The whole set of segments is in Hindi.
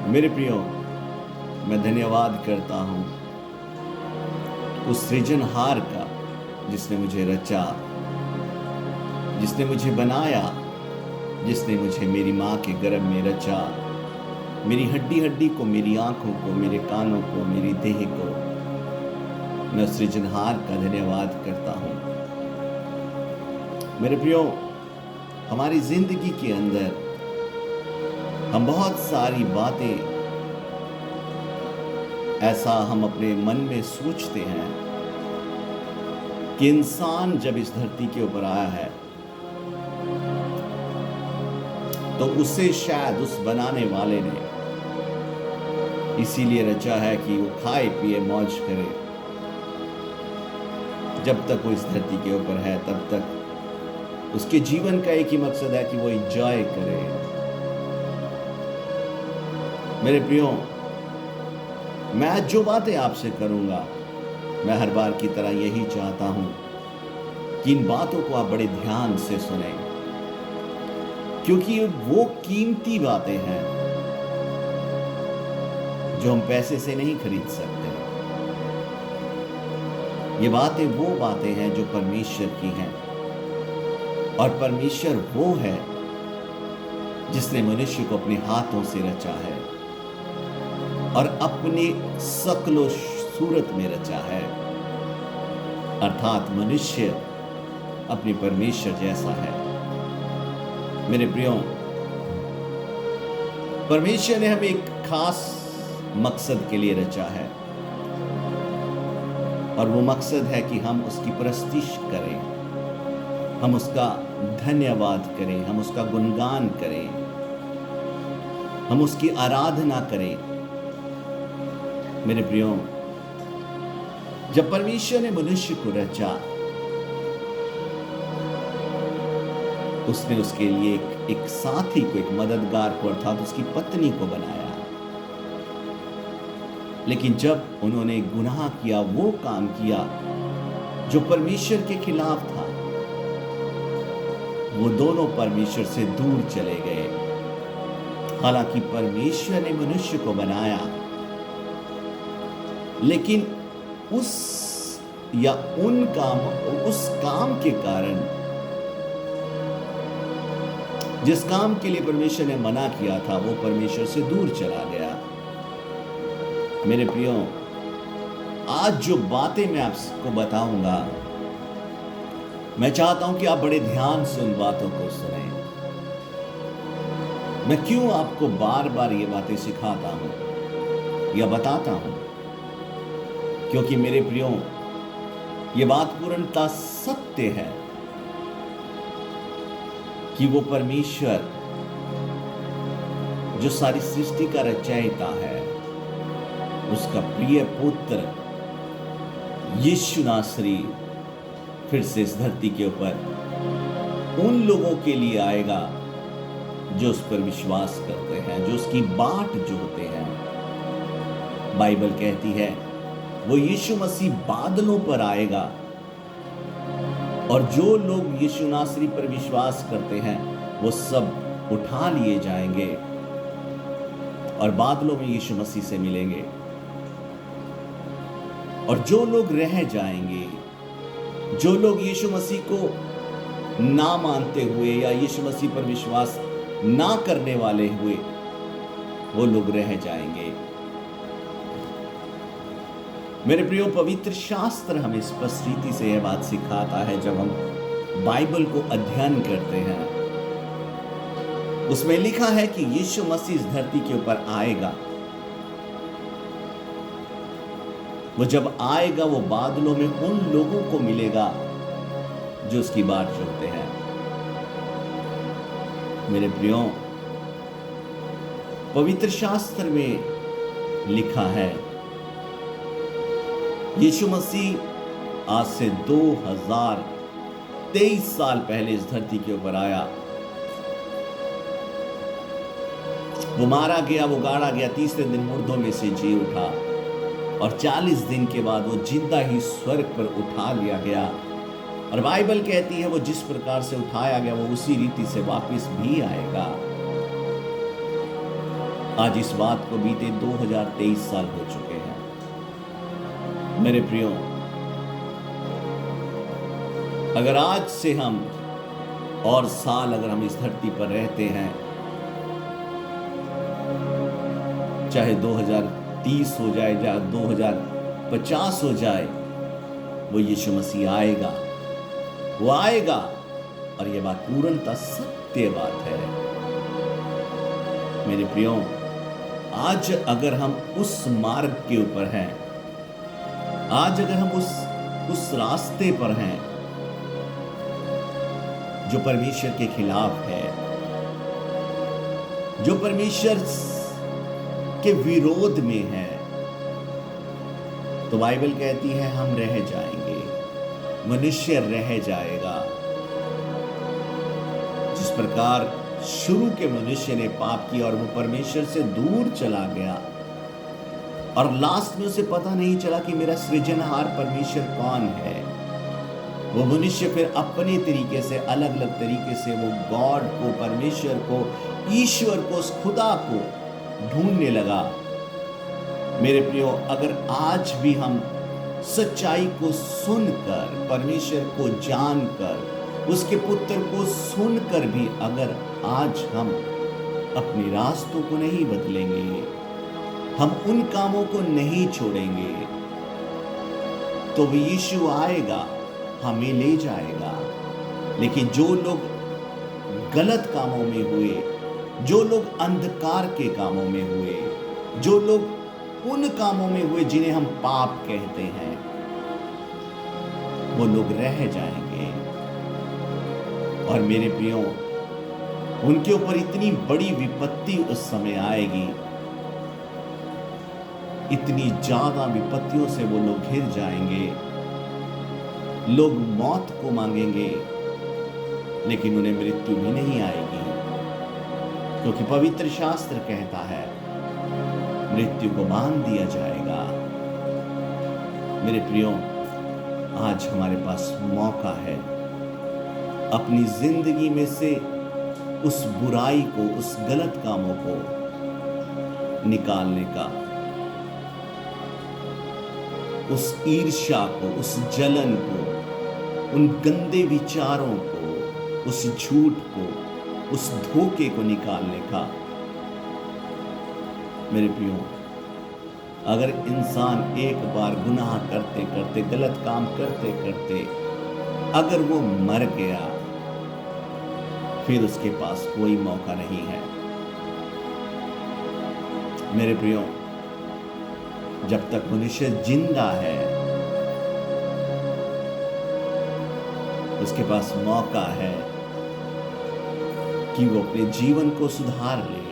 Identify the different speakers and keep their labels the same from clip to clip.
Speaker 1: मेरे प्रियो, मैं धन्यवाद करता हूँ उस सृजनहार का जिसने मुझे रचा, जिसने मुझे बनाया, जिसने मुझे मेरी माँ के गर्भ में रचा, मेरी हड्डी हड्डी को, मेरी आंखों को, मेरे कानों को, मेरी देह को। मैं उस सृजनहार का धन्यवाद करता हूँ। मेरे प्रियो, हमारी जिंदगी के अंदर हम बहुत सारी बातें ऐसा हम अपने मन में सोचते हैं कि इंसान जब इस धरती के ऊपर आया है तो उसे शायद उस बनाने वाले ने इसीलिए रचा है कि वो खाए पिए मौज करे। जब तक वो इस धरती के ऊपर है तब तक उसके जीवन का एक ही मकसद है कि वो एंजॉय करे। मेरे प्रियो, मैं आज जो बातें आपसे करूंगा, मैं हर बार की तरह यही चाहता हूं कि इन बातों को आप बड़े ध्यान से सुनें, क्योंकि वो कीमती बातें हैं जो हम पैसे से नहीं खरीद सकते। ये बातें वो बातें हैं जो परमेश्वर की हैं, और परमेश्वर वो है जिसने मनुष्य को अपने हाथों से रचा है और अपने शकलो सूरत में रचा है, अर्थात मनुष्य अपने परमेश्वर जैसा है। मेरे प्रियो, परमेश्वर ने हमें एक खास मकसद के लिए रचा है, और वो मकसद है कि हम उसकी परस्तिश करें, हम उसका धन्यवाद करें, हम उसका गुणगान करें, हम उसकी आराधना करें। मेरे प्रियो, जब परमेश्वर ने मनुष्य को रचा, उसने उसके लिए एक साथी को, एक मददगार को, अर्थात उसकी पत्नी को बनाया। लेकिन जब उन्होंने गुनाह किया, वो काम किया जो परमेश्वर के खिलाफ था, वो दोनों परमेश्वर से दूर चले गए। हालांकि परमेश्वर ने मनुष्य को बनाया, लेकिन उस काम के कारण, जिस काम के लिए परमेश्वर ने मना किया था, वो परमेश्वर से दूर चला गया। मेरे प्रियो, आज जो बातें मैं आपको बताऊंगा, मैं चाहता हूं कि आप बड़े ध्यान से उन बातों को सुनें। मैं क्यों आपको बार बार ये बातें सिखाता हूं या बताता हूं? क्योंकि मेरे प्रियो, ये बात पूर्णतः सत्य है कि वो परमेश्वर जो सारी सृष्टि का रचयिता है, उसका प्रिय पुत्र यीशु नासरी फिर से इस धरती के ऊपर उन लोगों के लिए आएगा जो उस पर विश्वास करते हैं, जो उसकी बाट जोहते हैं। बाइबल कहती है वो यीशु मसीह बादलों पर आएगा, और जो लोग यीशु नासरी पर विश्वास करते हैं वो सब उठा लिए जाएंगे और बादलों में यीशु मसीह से मिलेंगे। और जो लोग रह जाएंगे, जो लोग यीशु मसीह को ना मानते हुए या यीशु मसीह पर विश्वास ना करने वाले हुए, वो लोग रह जाएंगे। मेरे प्रियो, पवित्र शास्त्र हमें स्पष्ट रीति से यह बात सिखाता है। जब हम बाइबल को अध्ययन करते हैं, उसमें लिखा है कि यीशु मसीह इस धरती के ऊपर आएगा। वो जब आएगा, वो बादलों में उन लोगों को मिलेगा जो उसकी बाट जोहते हैं। मेरे प्रियो, पवित्र शास्त्र में लिखा है, यीशु मसीह आज से 2023 साल पहले इस धरती के ऊपर आया। वो मारा गया, वो गाड़ा गया, तीसरे दिन मुर्दों में से जी उठा, और 40 दिन के बाद वो जिंदा ही स्वर्ग पर उठा लिया गया। और बाइबल कहती है वो जिस प्रकार से उठाया गया, वो उसी रीति से वापस भी आएगा। आज इस बात को बीते 2023 साल हो चुके हैं। मेरे प्रियो, अगर आज से हम और साल अगर हम इस धरती पर रहते हैं, चाहे 2030 हो जाए या 2050 हो जाए, वो यीशु मसीह आएगा, वो आएगा। और ये बात पूर्णतः सत्य बात है। मेरे प्रियो, आज अगर हम उस मार्ग के ऊपर हैं, आज अगर हम उस रास्ते पर हैं जो परमेश्वर के खिलाफ है, जो परमेश्वर के विरोध में है, तो बाइबल कहती है हम रह जाएंगे, मनुष्य रह जाएगा। जिस प्रकार शुरू के मनुष्य ने पाप किया और वो परमेश्वर से दूर चला गया और लास्ट में उसे पता नहीं चला कि मेरा सृजनहार परमेश्वर कौन है, वो मनुष्य फिर अपने तरीके से, अलग अलग तरीके से वो गॉड को, परमेश्वर को, ईश्वर को, उस खुदा को ढूंढने लगा। मेरे प्रियो, अगर आज भी हम सच्चाई को सुनकर, परमेश्वर को जानकर, उसके पुत्र को सुनकर भी अगर आज हम अपने रास्तों को नहीं बदलेंगे, हम उन कामों को नहीं छोड़ेंगे, तो वो यीशु आएगा, हमें ले जाएगा। लेकिन जो लोग गलत कामों में हुए, जो लोग अंधकार के कामों में हुए, जो लोग उन कामों में हुए जिन्हें हम पाप कहते हैं, वो लोग रह जाएंगे। और मेरे प्रियो, उनके ऊपर इतनी बड़ी विपत्ति उस समय आएगी, इतनी ज्यादा विपत्तियों से वो लोग घिर जाएंगे, लोग मौत को मांगेंगे, लेकिन उन्हें मृत्यु भी नहीं आएगी, क्योंकि पवित्र शास्त्र कहता है मृत्यु को बांध दिया जाएगा। मेरे प्रियो, आज हमारे पास मौका है अपनी जिंदगी में से उस बुराई को, उस गलत कामों को निकालने का, उस ईर्ष्या को, उस जलन को, उन गंदे विचारों को, उस झूठ को, उस धोखे को निकालने का। मेरे प्रियो, अगर इंसान एक बार गुनाह करते करते, गलत काम करते करते अगर वो मर गया, फिर उसके पास कोई मौका नहीं है। मेरे प्रियो, जब तक मनुष्य जिंदा है, उसके पास मौका है कि वो अपने जीवन को सुधार ले,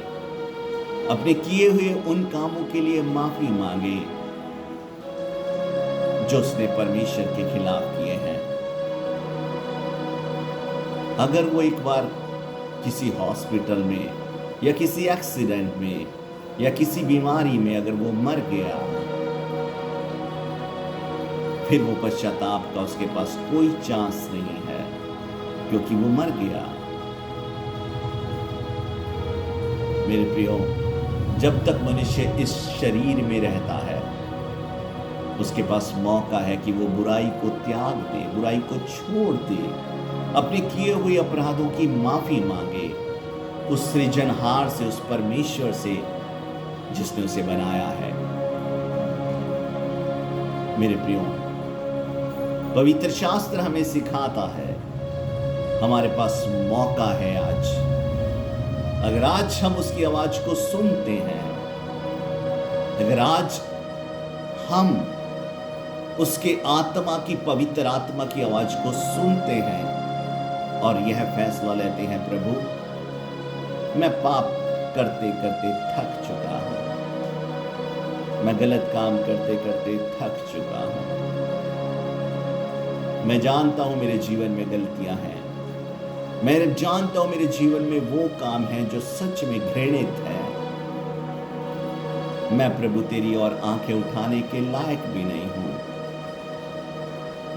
Speaker 1: अपने किए हुए उन कामों के लिए माफी मांगे जो उसने परमेश्वर के खिलाफ किए हैं। अगर वो एक बार किसी हॉस्पिटल में या किसी एक्सीडेंट में या किसी बीमारी में अगर वो मर गया, फिर वो पश्चाताप का उसके पास कोई चांस नहीं है, क्योंकि वो मर गया। मेरे प्रियो, जब तक मनुष्य इस शरीर में रहता है, उसके पास मौका है कि वो बुराई को त्याग दे, बुराई को छोड़ दे, अपने किए हुए अपराधों की माफी मांगे उस सृजनहार से, उस परमेश्वर से जिसने उसे बनाया है। मेरे प्रियो, पवित्र शास्त्र हमें सिखाता है, हमारे पास मौका है आज। अगर आज हम उसकी आवाज को सुनते हैं, अगर आज हम उसके आत्मा की, पवित्र आत्मा की आवाज को सुनते हैं और यह फैसला लेते हैं, प्रभु मैं पाप करते करते थक चुका हूं, मैं गलत काम करते करते थक चुका हूं, मैं जानता हूं मेरे जीवन में गलतियां हैं, मैं जानता हूं मेरे जीवन में वो काम है जो सच में घृणित है, मैं प्रभु तेरी और आंखें उठाने के लायक भी नहीं हूं,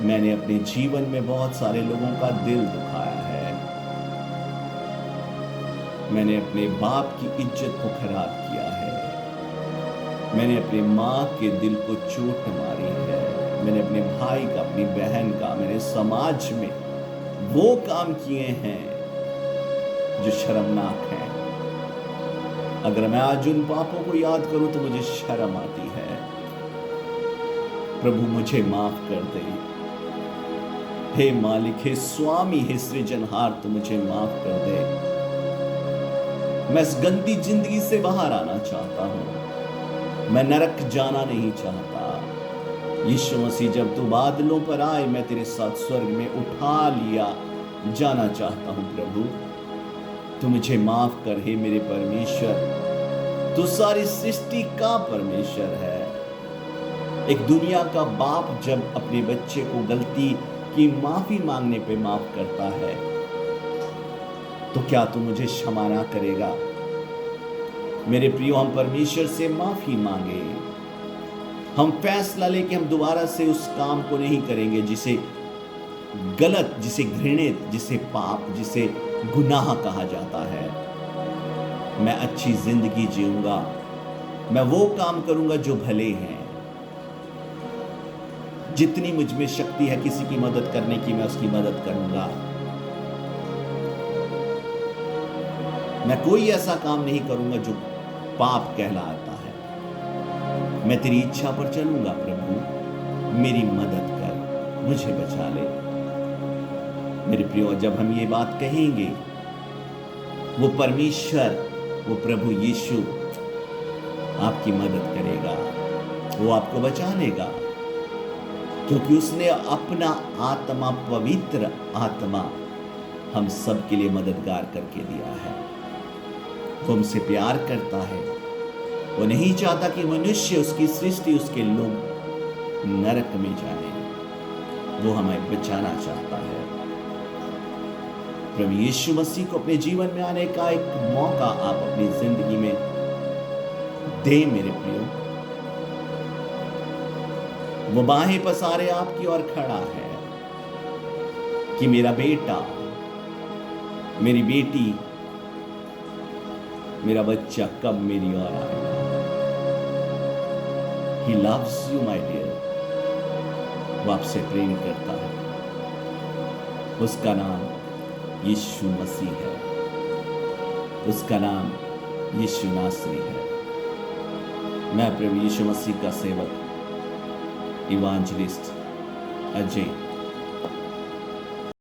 Speaker 1: मैंने अपने जीवन में बहुत सारे लोगों का दिल दुखाया है, मैंने अपने बाप की इज्जत को खराब किया है, मैंने अपनी माँ के दिल को चोट मारी है। मैंने अपने भाई का, अपनी बहन का, मेरे समाज में वो काम किए हैं जो शर्मनाक हैं। अगर मैं आज उन पापों को याद करूं तो मुझे शर्म आती है। प्रभु मुझे माफ कर दे। हे मालिक, हे स्वामी, हे सृजनहार, तू मुझे माफ कर दे। मैं इस गंदी जिंदगी से बाहर आना चाहता हूं। मैं नरक जाना नहीं चाहता। यीशु मसीह, जब तू बादलों पर आए, मैं तेरे साथ स्वर्ग में उठा लिया जाना चाहता हूं। प्रभु तू मुझे माफ कर। हे मेरे परमेश्वर, तू सारी सृष्टि का परमेश्वर है। एक दुनिया का बाप जब अपने बच्चे को गलती की माफी मांगने पे माफ करता है, तो क्या तू मुझे क्षमा ना करेगा? मेरे प्रियो, हम परमेश्वर से माफी मांगे। हम फैसला लेके हम दोबारा से उस काम को नहीं करेंगे जिसे गलत, जिसे घृणित, जिसे पाप, जिसे गुनाह कहा जाता है। मैं अच्छी जिंदगी जीऊंगा। मैं वो काम करूंगा जो भले हैं। जितनी मुझ में शक्ति है किसी की मदद करने की, मैं उसकी मदद करूंगा। मैं कोई ऐसा काम नहीं करूंगा जो पाप कहलाता है। मैं तेरी इच्छा पर चलूंगा। प्रभु मेरी मदद कर, मुझे बचा ले। मेरे प्रियो, जब हम ये बात कहेंगे, वो परमेश्वर, वो प्रभु यीशु आपकी मदद करेगा। वो आपको बचा लेगा, क्योंकि उसने अपना आत्मा, पवित्र आत्मा, हम सब के लिए मददगार करके दिया है। वो हमसे प्यार करता है। वो नहीं चाहता कि मनुष्य, उसकी सृष्टि, उसके लोग नरक में जाए। वो हमें बचाना चाहता है। प्रभु यीशु मसीह को अपने जीवन में आने का एक मौका आप अपनी जिंदगी में दें। मेरे प्रियो, वो बाहें पसारे आपकी ओर खड़ा है कि मेरा बेटा, मेरी बेटी, मेरा बच्चा कब मेरी ओर आएगा। He loves you, my dear. वो आपसे प्रेम करता है। उसका नाम यीशु मसीह है। उसका नाम यीशु नासरी है। मैं प्रभु यीशु मसीह का सेवक, इवांजलिस्ट अजय